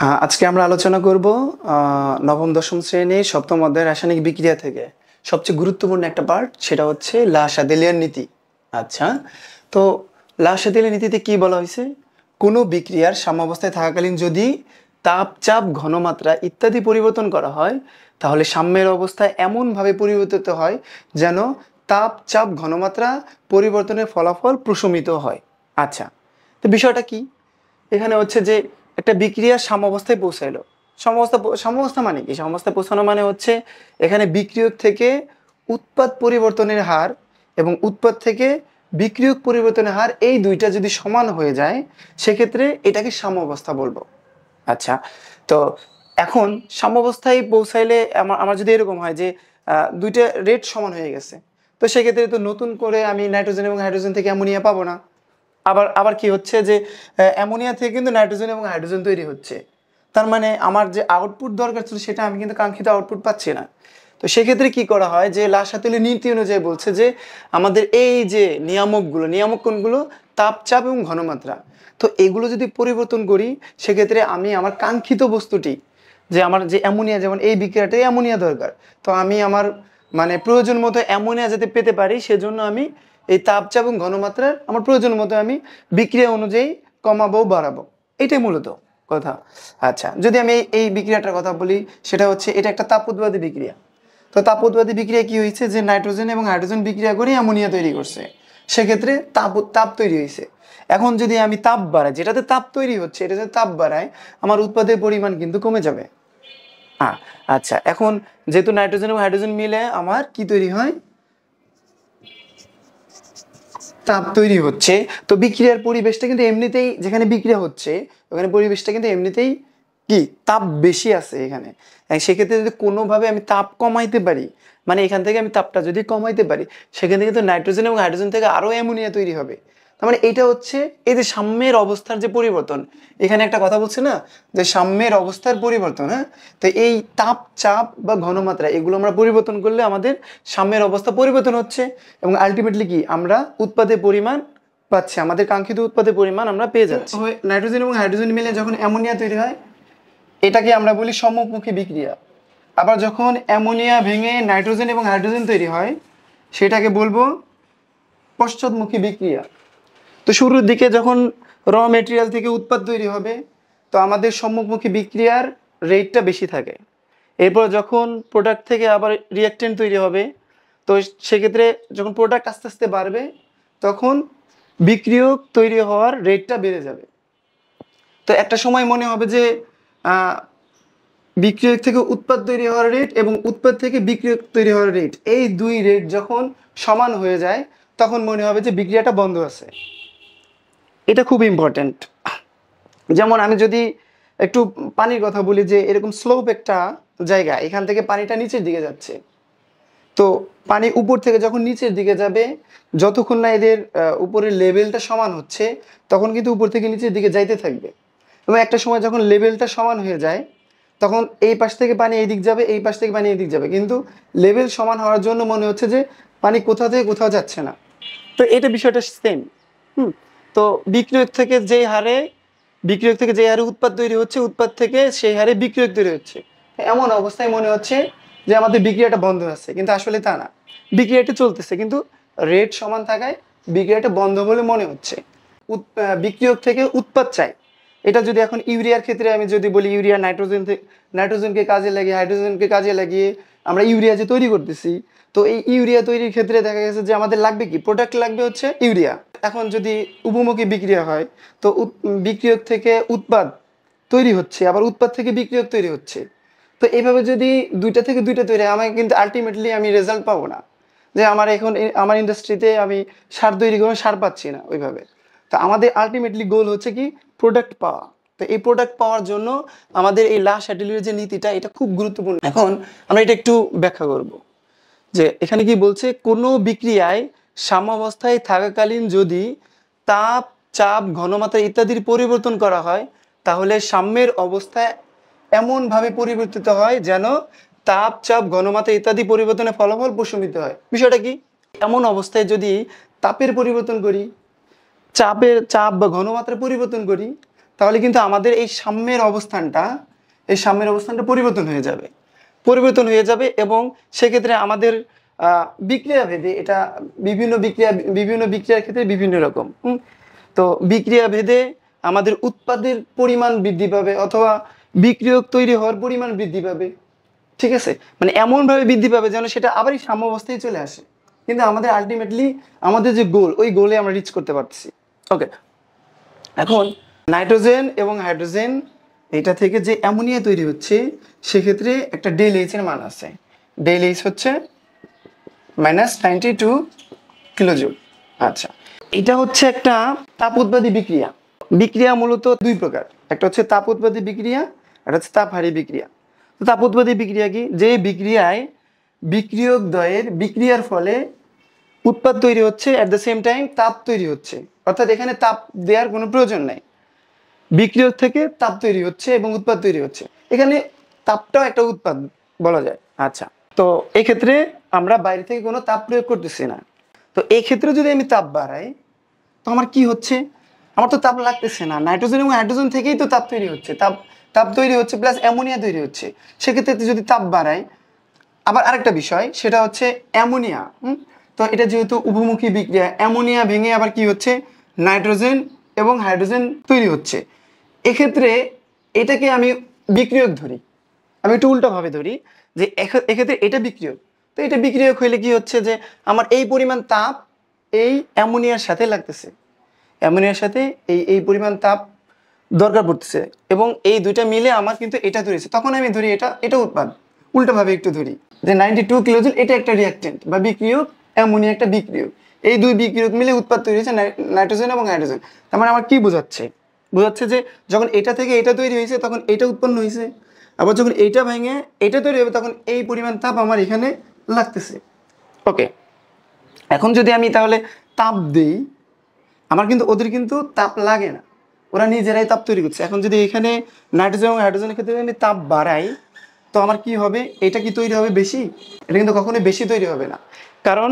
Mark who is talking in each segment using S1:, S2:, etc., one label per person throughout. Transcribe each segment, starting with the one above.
S1: আজকে আমরা আলোচনা করব নবম দশম শ্রেণীর সপ্তম অধ্যায়ের রাসায়নিক বিক্রিয়া থেকে সবচেয়ে গুরুত্বপূর্ণ একটা পার্ট, সেটা হচ্ছে লা-শাদিলিয়ার নীতি। আচ্ছা, তো লা-শাদিলিয়ার নীতিতে কি বলা হয়েছে? কোনো বিক্রিয়ার সাম্যাবস্থায় থাকাকালীন যদি তাপ, চাপ, ঘনমাত্রা ইত্যাদি পরিবর্তন করা হয়, তাহলে সাম্যের অবস্থা এমনভাবে পরিবর্তিত হয় যেন তাপ, চাপ, ঘনমাত্রা পরিবর্তনের ফলাফল প্রশমিত হয়। আচ্ছা, তো বিষয়টা কি? এখানে হচ্ছে যে একটা বিক্রিয়ার সাম্যাবস্থায় পৌঁছাইলো। সাম্যাবস্থা মানে কি? সাম্যাবস্থায় পৌঁছানো মানে হচ্ছে এখানে বিক্রিয়ক থেকে উৎপাদ পরিবর্তনের হার এবং উৎপাদ থেকে বিক্রিয়ক পরিবর্তনের হার, এই দুইটা যদি সমান হয়ে যায় সেক্ষেত্রে এটাকে সাম্যাবস্থা বলবো। আচ্ছা, তো এখন সাম্যাবস্থায় পৌঁছাইলে আমার যদি এরকম হয় যে দুইটা রেট সমান হয়ে গেছে, তো সেক্ষেত্রে তো নতুন করে আমি নাইট্রোজেন এবং হাইড্রোজেন থেকে অ্যামোনিয়া পাবো না। আবার কি হচ্ছে যে অ্যামোনিয়া থেকে কিন্তু নাইট্রোজেন এবং হাইড্রোজেন তৈরি হচ্ছে। তার মানে আমার যে আউটপুট দরকার ছিল সেটা আমি কিন্তু কাঙ্ক্ষিত আউটপুট পাচ্ছি না। তো সেক্ষেত্রে কি করা হয় যে লা-শাদিলিয়ার নীতি অনুযায়ী বলছে যে আমাদের এই যে নিয়ামক কোনগুলো? তাপ, চাপ এবং ঘনমাত্রা। তো এগুলো যদি পরিবর্তন করি সেক্ষেত্রে আমি আমার কাঙ্ক্ষিত বস্তুটি, যে আমার যে অ্যামোনিয়া, যেমন এই বিক্রিয়াটাই অ্যামোনিয়া দরকার, তো আমি আমার মানে প্রয়োজন মতো অ্যামোনিয়া যাতে পেতে পারি সেজন্য আমি এই তাপচাপ এবং ঘনমাত্রার আমার প্রয়োজন মতো আমি বিক্রিয়া অনুযায়ী কমাবো বাড়াবো, এটাই মূলত কথা। আচ্ছা, যদি আমি এই বিক্রিয়াটার কথা বলি, সেটা হচ্ছে এটা একটা তাপ উৎপাদী বিক্রিয়া। তো তাপ উৎপাদী বিক্রিয়া কি হয়েছে যে নাইট্রোজেন এবং হাইড্রোজেন বিক্রিয়া করে অ্যামোনিয়া তৈরি করছে, সেক্ষেত্রে তাপ তৈরি হয়েছে। এখন যদি আমি তাপ বাড়াই, যেটাতে তাপ তৈরি হচ্ছে এটা যদি তাপ বাড়ায়, আমার উৎপাদের পরিমাণ কিন্তু কমে যাবে। আচ্ছা, এখন যেহেতু নাইট্রোজেন এবং হাইড্রোজেন মিলে আমার কি তৈরি হয়? তাপ তৈরি হচ্ছে। তো বিক্রিয়ার পরিবেশটা কিন্তু এমনিতেই, যেখানে বিক্রিয়া হচ্ছে ওখানে পরিবেশটা কিন্তু এমনিতেই কি তাপ বেশি আছে এখানে। সেক্ষেত্রে যদি কোনোভাবে আমি তাপ কমাইতে পারি, মানে এখান থেকে আমি তাপটা যদি কমাইতে পারি, সেখান থেকে কিন্তু নাইট্রোজেন এবং হাইড্রোজেন থেকে আরও অ্যামোনিয়া তৈরি হবে। তার মানে এটা হচ্ছে এই যে সাম্যের অবস্থার যে পরিবর্তন, এখানে একটা কথা বলছে না যে সাম্যের অবস্থার পরিবর্তন। হ্যাঁ, তো এই তাপ, চাপ বা ঘনমাত্রা এগুলো আমরা পরিবর্তন করলে আমাদের সাম্যের অবস্থা পরিবর্তন হচ্ছে এবং আলটিমেটলি কি আমরা উৎপাদের পরিমাণ পাচ্ছি, আমাদের কাঙ্ক্ষিত উৎপাদের পরিমাণ আমরা পেয়ে যাচ্ছি। নাইট্রোজেন এবং হাইড্রোজেন মিলে যখন অ্যামোনিয়া তৈরি হয়, এটাকে আমরা বলি সম্মুখমুখী বিক্রিয়া। আবার যখন অ্যামোনিয়া ভেঙে নাইট্রোজেন এবং হাইড্রোজেন তৈরি হয়, সেটাকে বলবো পশ্চাৎমুখী বিক্রিয়া। তো শুরুর দিকে যখন র মেটেরিয়াল থেকে উৎপাদ তৈরি হবে, তো আমাদের সম্মুখমুখী বিক্রিয়ার রেটটা বেশি থাকে। এরপর যখন প্রোডাক্ট থেকে আবার রিঅ্যাকটেন্ট তৈরি হবে, তো সেক্ষেত্রে যখন প্রোডাক্ট আস্তে আস্তে বাড়বে, তখন বিক্রিয়ক তৈরি হওয়ার রেটটা বেড়ে যাবে। তো একটা সময় মনে হবে যে বিক্রিয়ক থেকে উৎপাদ তৈরি হওয়ার রেট এবং উৎপাদ থেকে বিক্রিয়ক তৈরি হওয়ার রেট, এই দুই রেট যখন সমান হয়ে যায় তখন মনে হবে যে বিক্রিয়াটা বন্ধ আছে। এটা খুব ইম্পর্ট্যান্ট। যেমন আমি যদি একটু পানির কথা বলি, যে এরকম স্লোপ একটা জায়গা, এখান থেকে পানিটা নিচের দিকে যাচ্ছে, তো পানি উপর থেকে যখন নিচের দিকে যাবে, যতক্ষণ না এদের উপরের লেভেলটা সমান হচ্ছে তখন কিন্তু উপর থেকে নিচের দিকে যাইতে থাকবে। এবং একটা সময় যখন লেভেলটা সমান হয়ে যায়, তখন এই পাশ থেকে পানি এই দিক যাবে, এই পাশ থেকে পানি এই দিক যাবে, কিন্তু লেভেল সমান হওয়ার জন্য মনে হচ্ছে যে পানি কোথা থেকে কোথাও যাচ্ছে না। তো এটা বিষয়টা সেম। তো বিক্রিয়ক থেকে যে হারে উৎপাদ তৈরি হচ্ছে, উৎপাদ থেকে সেই হারে বিক্রিয়ক তৈরি হচ্ছে, এমন অবস্থায় মনে হচ্ছে যে আমাদের বিক্রিয়াটা বন্ধ আছে, কিন্তু আসলে তা না, বিক্রিয়াটা চলতেছে, কিন্তু রেট সমান থাকায় বিক্রিয়াটা বন্ধ বলে মনে হচ্ছে। বিক্রিয়ক থেকে উৎপাদ চাই, এটা যদি এখন ইউরিয়ার ক্ষেত্রে আমি যদি বলি, ইউরিয়া নাইট্রোজেনকে কাজে লাগিয়ে, হাইড্রোজেনকে কাজে লাগিয়ে আমরা ইউরিয়া যে তৈরি করতেছি, তো এই ইউরিয়া তৈরির ক্ষেত্রে দেখা গেছে যে আমাদের লাগবে কি? প্রোডাক্ট লাগবে হচ্ছে ইউরিয়া। এখন যদি উভমুখী বিক্রিয়া হয়, তো বিক্রিয়ক থেকে উৎপাদ তৈরি হচ্ছে, আবার উৎপাদ থেকে বিক্রিয়ক তৈরি হচ্ছে, তো এইভাবে যদি দুইটা থেকে দুইটা তৈরি হয়, আমাকে কিন্তু আলটিমেটলি আমি রেজাল্ট পাবো না। যে আমার এখন আমার ইন্ডাস্ট্রিতে আমি সার তৈরি করে সার পাচ্ছি না ওইভাবে। তো আমাদের আলটিমেটলি গোল হচ্ছে কি? প্রোডাক্ট পাওয়া। তো এই প্রোডাক্ট পাওয়ার জন্য আমাদের এই লা-শাদিলিয়ার যে নীতিটা, এটা খুব গুরুত্বপূর্ণ। এখন আমরা এটা একটু ব্যাখ্যা করব, যে এখানে কি বলছে, কোনো বিক্রিয়ায় সাম্যাবস্থায় থাকাকালীন যদি তাপ, চাপ, ঘনমাত্রা ইত্যাদির পরিবর্তন করা হয়, তাহলে সাম্যের অবস্থায় এমনভাবে পরিবর্তিত হয় যেন তাপ, চাপ, ঘনমাত্রা ইত্যাদি পরিবর্তনের ফলাফল প্রশমিত হয়। বিষয়টা কি? এমন অবস্থায় যদি তাপের পরিবর্তন করি, চাপ বা ঘনমাত্রা পরিবর্তন করি, তাহলে কিন্তু আমাদের এই সাম্যের অবস্থানটা পরিবর্তন হয়ে যাবে এবং সেক্ষেত্রে আমাদের বিক্রিয়া ভেদে এটা বিভিন্ন বিক্রিয়ার ক্ষেত্রে বিভিন্ন রকম। তো বিক্রিয়া ভেদে আমাদের উৎপাদের পরিমাণ বৃদ্ধি পাবে অথবা বিক্রিয়ক তৈরি হওয়ার পরিমাণ বৃদ্ধি পাবে, ঠিক আছে? মানে এমনভাবে বৃদ্ধি পাবে যেন সেটা আবারই সাম্য অবস্থায় চলে আসে, কিন্তু আমাদের আলটিমেটলি আমাদের যে গোল, ওই গোলে আমরা রিচ করতে পারতেছি। ওকে, এখন নাইট্রোজেন এবং হাইড্রোজেন এটা থেকে যে অ্যামোনিয়া তৈরি হচ্ছে সেক্ষেত্রে একটা ডেল এইচ এর মান আছে। ডেল এইচ হচ্ছে -92 কিলোজুল। আচ্ছা, এটা হচ্ছে একটা তাপ উৎপাদী বিক্রিয়া। বিক্রিয়া মূলত দুই প্রকার, একটা হচ্ছে তাপ উৎপাদী বিক্রিয়া, একটা হচ্ছে তাপহারী বিক্রিয়া। তো তাপ উৎপাদী বিক্রিয়া কি? যে বিক্রিয়ায় বিক্রিয়ক দ্বয়ের বিক্রিয়ার ফলে উৎপাদ তৈরি হচ্ছে, অ্যাট দ্য সেম টাইম তাপ তৈরি হচ্ছে, অর্থাৎ এখানে তাপ দেওয়ার কোনো প্রয়োজন নাই, বিক্রিয়ক থেকে তাপ তৈরি হচ্ছে এবং উৎপাদ তৈরি হচ্ছে। এখানে তাপটাও একটা উৎপাদ বলা যায়। আচ্ছা, তো এই ক্ষেত্রে আমরা বাইরে থেকে কোনো তাপ প্রয়োগ করতেছি না। তো এই ক্ষেত্রে যদি আমি তাপ বাড়াই তো আমার কি হচ্ছে? আমার তো তাপ লাগতেছে না, নাইট্রোজেন এবং হাইড্রোজেন থেকেই তো তাপ তৈরি হচ্ছে, তাপ তৈরি হচ্ছে প্লাস অ্যামোনিয়া তৈরি হচ্ছে। সেক্ষেত্রে যদি তাপ বাড়াই, আবার আরেকটা বিষয় সেটা হচ্ছে অ্যামোনিয়া। তো এটা যেহেতু উভমুখী বিক্রিয়া, অ্যামোনিয়া ভেঙে আবার কি হচ্ছে? নাইট্রোজেন এবং হাইড্রোজেন তৈরি হচ্ছে। এক্ষেত্রে এটাকে আমি বিক্রিয়ক ধরি, আমি একটু উল্টোভাবে ধরি যে এক্ষেত্রে এটা বিক্রিয়ক। তো এটা বিক্রিয়ক হইলে কি হচ্ছে যে আমার এই পরিমাণ তাপ এই অ্যামোনিয়ার সাথে লাগতেছে, অ্যামোনিয়ার সাথে এই পরিমাণ তাপ দরকার পড়তেছে এবং এই দুইটা মিলে আমার কিন্তু এটা তৈরি। তখন আমি ধরি এটা উৎপাদ। উল্টোভাবে একটু ধরি যে 92 কিলোজুল এটা একটা রিয়াক্টেন্ট বা বিক্রিয়ক, অ্যামোনিয়া একটা বিক্রিয়ক, এই দুই বিক্রিয়ক মিলে উৎপাদ তৈরি হয়েছে নাইট্রোজেন এবং হাইড্রোজেন। তার মানে আমার কি বোঝাচ্ছে যে যখন এটা থেকে এটা তৈরি হয়েছে তখন এটা উৎপন্ন হয়েছে, আবার যখন এইটা ভেঙে এটা তৈরি হবে তখন এই পরিমাণ তাপ আমার এখানে লাগতেছে। ওকে, এখন যদি আমি তাহলে তাপ দিই, আমার কিন্তু ওদের কিন্তু তাপ লাগে না, ওরা নিজেরাই তাপ তৈরি করছে। এখন যদি এখানে নাইট্রোজেন এবং হাইড্রোজেনের ক্ষেত্রে আমি তাপ বাড়াই তো আমার কি হবে? এটা কি তৈরি হবে বেশি? এটা কিন্তু কখনোই বেশি তৈরি হবে না, কারণ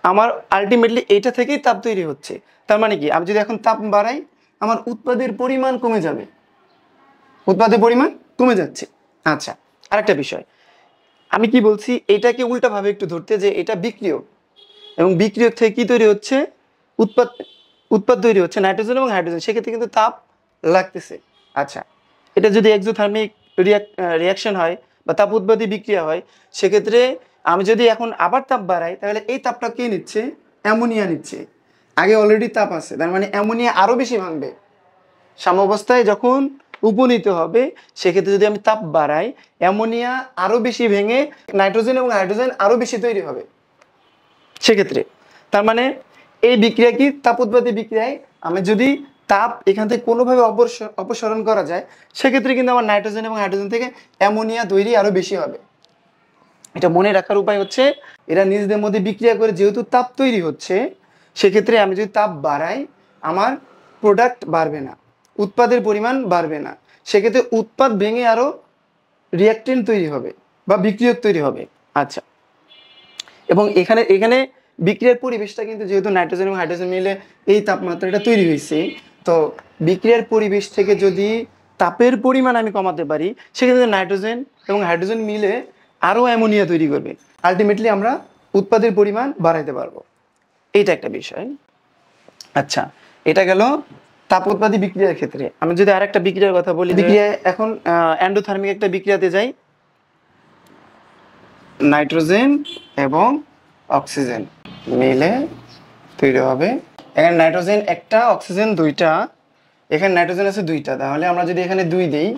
S1: আমার আলটিমেটলি এইটা থেকেই তাপ তৈরি হচ্ছে। তার মানে কি, আমি যদি এখন তাপ বাড়াই আমার উৎপাদের পরিমাণ কমে যাবে, উৎপাদের পরিমাণ কমে যাচ্ছে। আচ্ছা, আরেকটা বিষয় আমি কি বলছি, এটাকে উল্টাভাবে একটু ধরতে যে এটা বিক্রিয়ক এবং বিক্রিয়ক থেকে কি তৈরি হচ্ছে? উৎপাদ তৈরি হচ্ছে নাইট্রোজেন এবং হাইড্রোজেন, সেক্ষেত্রে কিন্তু তাপ লাগতেছে। আচ্ছা, এটা যদি এক্সোথার্মিক রিয়াকশন হয় বা তাপ উৎপাদী বিক্রিয়া হয়, সেক্ষেত্রে আমি যদি এখন আবার তাপ বাড়াই তাহলে এই তাপটা কে নিচ্ছে? অ্যামোনিয়া নিচ্ছে। আগে অলরেডি তাপ আছে, তার মানে অ্যামোনিয়া আরও বেশি ভাঙবে। সাম্যাবস্থায় যখন উপনীত হবে সেক্ষেত্রে যদি আমি তাপ বাড়াই, অ্যামোনিয়া আরও বেশি ভেঙে নাইট্রোজেন এবং হাইড্রোজেন আরও বেশি তৈরি হবে সেক্ষেত্রে। তার মানে এই বিক্রিয়া কি? তাপ উৎপাদী বিক্রিয়ায় আমি যদি তাপ এখান থেকে কোনোভাবে অপসারণ করা যায় সেক্ষেত্রে কিন্তু আমার নাইট্রোজেন এবং হাইড্রোজেন থেকে অ্যামোনিয়া তৈরি আরও বেশি হবে। এটা মনে রাখার উপায় হচ্ছে এরা নিজেদের মধ্যে বিক্রিয়া করে যেহেতু তাপ তৈরি হচ্ছে, সেক্ষেত্রে আমি যদি তাপ বাড়াই আমার প্রোডাক্ট বাড়বে না, উৎপাদের পরিমাণ বাড়বে না, সেক্ষেত্রে উৎপাদ ভেঙে আরও রিয়াক্টেন্ট তৈরি হবে বা বিক্রিয়ক তৈরি হবে। আচ্ছা, এবং এখানে বিক্রিয়ার পরিবেশটা কিন্তু যেহেতু নাইট্রোজেন এবং হাইড্রোজেন মিলে এই তাপমাত্রাটা তৈরি হয়েছে, তো বিক্রিয়ার পরিবেশ থেকে যদি তাপের পরিমাণ আমি কমাতে পারি সেক্ষেত্রে নাইট্রোজেন এবং হাইড্রোজেন মিলে আরও অ্যামোনিয়া তৈরি করবে, আলটিমেটলি আমরা উৎপাদের পরিমাণ বাড়াইতে পারবো। এইটা একটা বিষয়। আচ্ছা, এটা গেল তাপ উৎপাদী বিক্রিয়ার ক্ষেত্রে। আমি যদি আরেকটা বিক্রিয়ার কথা বলি, বিক্রিয়া এখন এন্ডোথার্মিক একটা বিক্রিয়াতে যাই, নাইট্রোজেন এবং অক্সিজেন মিলে তৈরি হবে। এখানে নাইট্রোজেন একটা, অক্সিজেন দুইটা, এখানে নাইট্রোজেন আছে দুইটা, তাহলে আমরা যদি এখানে 2 দিই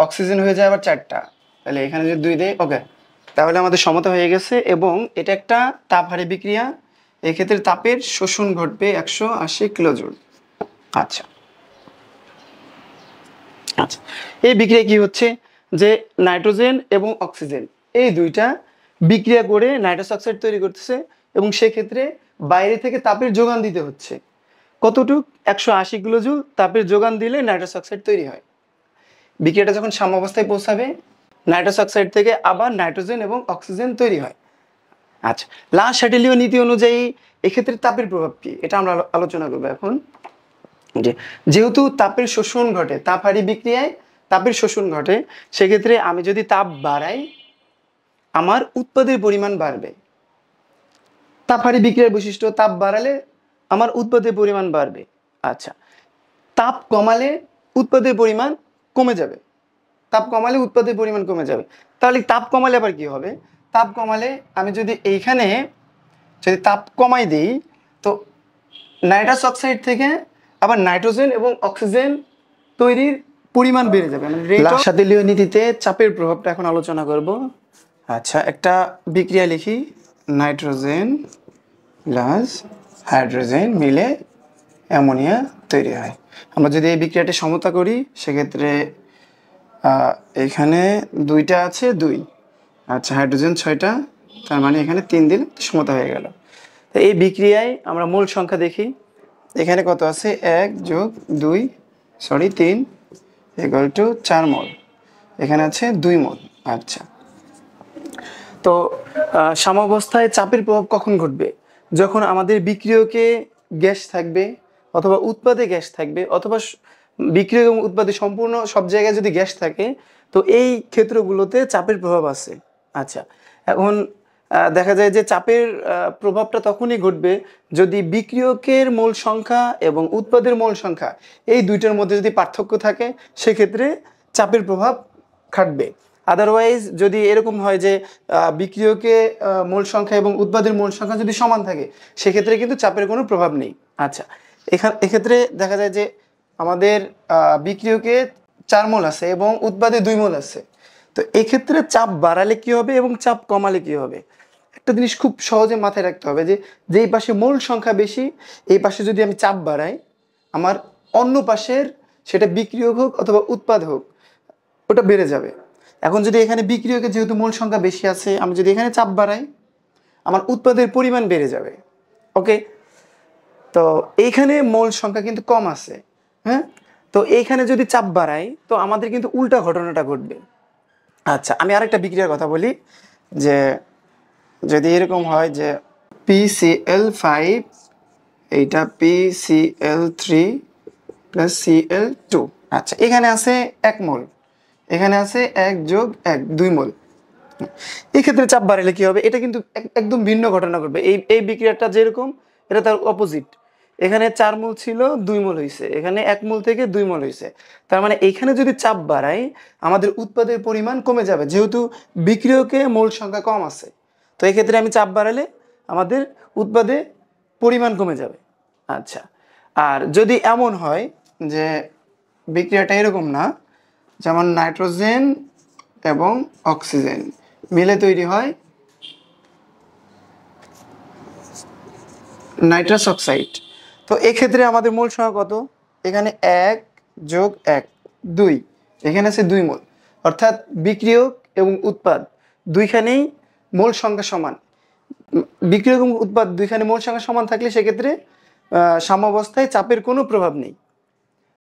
S1: অক্সিজেন হয়ে যায় আবার 4টা, তাহলে এখানে যদি 2 দিই, ওকে, তাহলে আমাদের সমতা হয়ে গেছে। এবং এটা একটা তাপহারী বিক্রিয়া, এক্ষেত্রে তাপের শোষণ ঘটবে 180 কিলোজুল। আচ্ছা আচ্ছা, এই বিক্রিয়া কি হচ্ছে যে নাইট্রোজেন এবং অক্সিজেন এই দুইটা বিক্রিয়া করে নাইট্রাস অক্সাইড তৈরি করতেছে এবং সেক্ষেত্রে বাইরে থেকে তাপের যোগান দিতে হচ্ছে। কতটুক? 180 কিলোজুল তাপের যোগান দিলে নাইট্রাস অক্সাইড তৈরি হয়। বিক্রিয়াটা যখন সাম্যাবস্থায় পৌঁছাবে নাইট্রাস অক্সাইড থেকে আবার নাইট্রোজেন এবং অক্সিজেন তৈরি হয়। আচ্ছা, লাস্ট শ্যাটেলীয় নীতি অনুযায়ী এক্ষেত্রে তাপের প্রভাব কি এটা আমরা আলোচনা করবো এখন। যে যেহেতু তাপের শোষণ ঘটে, তাপ হারি বিক্রিয়ায় তাপের শোষণ ঘটে, সেক্ষেত্রে আমি যদি তাপ বাড়াই আমার উৎপাদের পরিমাণ বাড়বে। তাপ হারি বিক্রিয়ার বৈশিষ্ট্য, তাপ বাড়ালে আমার উৎপাদের পরিমাণ বাড়বে। আচ্ছা, তাপ কমালে উৎপাদের পরিমাণ কমে যাবে। তাপ কমালে উৎপাদের পরিমাণ কমে যাবে। তাহলে তাপ কমালে আবার কি হবে? তাপ কমালে আমি যদি এইখানে যদি তাপ কমাই দিই, তো নাইট্রাস অক্সাইড থেকে আবার নাইট্রোজেন এবং অক্সিজেন তৈরির পরিমাণ বেড়ে যাবে। লাসাতেলীয় নীতিতে চাপের প্রভাবটা এখন আলোচনা করব। আচ্ছা, একটা বিক্রিয়া লিখি, নাইট্রোজেন প্লাস হাইড্রোজেন মিলে অ্যামোনিয়া তৈরি হয়। আমরা যদি এই বিক্রিয়াটি সমতা করি, সেক্ষেত্রে এখানে 2টা আছে, 2, আচ্ছা হাইড্রোজেন 6টা, তার মানে এখানে 3 দিলে সমতা হয়ে গেল। তো এই বিক্রিয়ায় আমরা মূল সংখ্যা দেখি, এখানে কত আছে, 1 + 2 3 = 4 মোল, এখানে আছে 2 মোল। আচ্ছা, তো সাম্যাবস্থায় চাপের প্রভাব কখন ঘটবে? যখন আমাদের বিক্রিয়কে গ্যাস থাকবে, অথবা উৎপাদে গ্যাস থাকবে, অথবা বিক্রিয়ক এবং উৎপাদে সম্পূর্ণ সব জায়গায় যদি গ্যাস থাকে, তো এই ক্ষেত্রগুলোতে চাপের প্রভাব আছে। আচ্ছা, এখন দেখা যায় যে চাপের প্রভাবটা তখনই ঘটবে যদি বিক্রিয়কের মোল সংখ্যা এবং উৎপাদের মোল সংখ্যা এই দুইটার মধ্যে যদি পার্থক্য থাকে, সেক্ষেত্রে চাপের প্রভাব খাটবে। আদারওয়াইজ যদি এরকম হয় যে বিক্রিয়কে মোল সংখ্যা এবং উৎপাদের মোল সংখ্যা যদি সমান থাকে, সেক্ষেত্রে কিন্তু চাপের কোনো প্রভাব নেই। আচ্ছা, এক্ষেত্রে দেখা যায় যে আমাদের বিক্রিয়কে 4 মোল আছে এবং উৎপাদে 2 মোল আছে। তো এক্ষেত্রে চাপ বাড়ালে কি হবে এবং চাপ কমালে কি হবে? একটা জিনিস খুব সহজে মাথায় রাখতে হবে, যে যেই পাশে মোল সংখ্যা বেশি, এই পাশে যদি আমি চাপ বাড়াই, আমার অন্য পাশের, সেটা বিক্রিয়ক হোক অথবা উৎপাদ হোক, ওটা বেড়ে যাবে। এখন যদি এখানে বিক্রিয়কে যেহেতু মোল সংখ্যা বেশি আছে, আমি যদি এখানে চাপ বাড়াই, আমার উৎপাদের পরিমাণ বেড়ে যাবে। ওকে, তো এইখানে মোল সংখ্যা কিন্তু কম আছে, হ্যাঁ, তো এইখানে যদি চাপ বাড়াই, তো আমাদের কিন্তু উল্টা ঘটনাটা ঘটবে। আচ্ছা, আমি আরেকটা বিক্রিয়ার কথা বলি, যে যদি এরকম হয় যে PCl5, এইটা PCl3 + Cl2, আচ্ছা এখানে আছে 1 মোল, এখানে আছে 1 + 1 2 মোল। এই ক্ষেত্রে চাপ বাড়ালে কি হবে? এটা কিন্তু একদম ভিন্ন ঘটনা ঘটবে। এই বিক্রিয়াটা যেরকম, এটা তার অপোজিট। এখানে 4 মোল ছিল, 2 মোল হয়েছে, এখানে 1 মোল থেকে 2 মোল হয়েছে। তার মানে এইখানে যদি চাপ বাড়াই, আমাদের উৎপাদের পরিমাণ কমে যাবে, যেহেতু বিক্রিয়কে মোল সংখ্যা কম আছে। তো এই ক্ষেত্রে আমি চাপ বাড়ালে আমাদের উৎপাদে পরিমাণ কমে যাবে। আচ্ছা, আর যদি এমন হয় যে বিক্রিয়াটা এরকম না, যেমন নাইট্রোজেন এবং অক্সিজেন মিলে তৈরি হয় নাইট্রাস অক্সাইড, তো এক্ষেত্রে আমাদের মোল সংখ্যা কত? এখানে 1 + 1 2, এখানে আছে 2 মোল, অর্থাৎ বিক্রিয়ক এবং উৎপাদ দুইখানেই মোল সংখ্যা সমান। বিক্রিয়ক এবং উৎপাদ দুইখানে মোল সংখ্যা সমান থাকলে সেক্ষেত্রে সাম্যাবস্থায় চাপের কোনো প্রভাব নেই।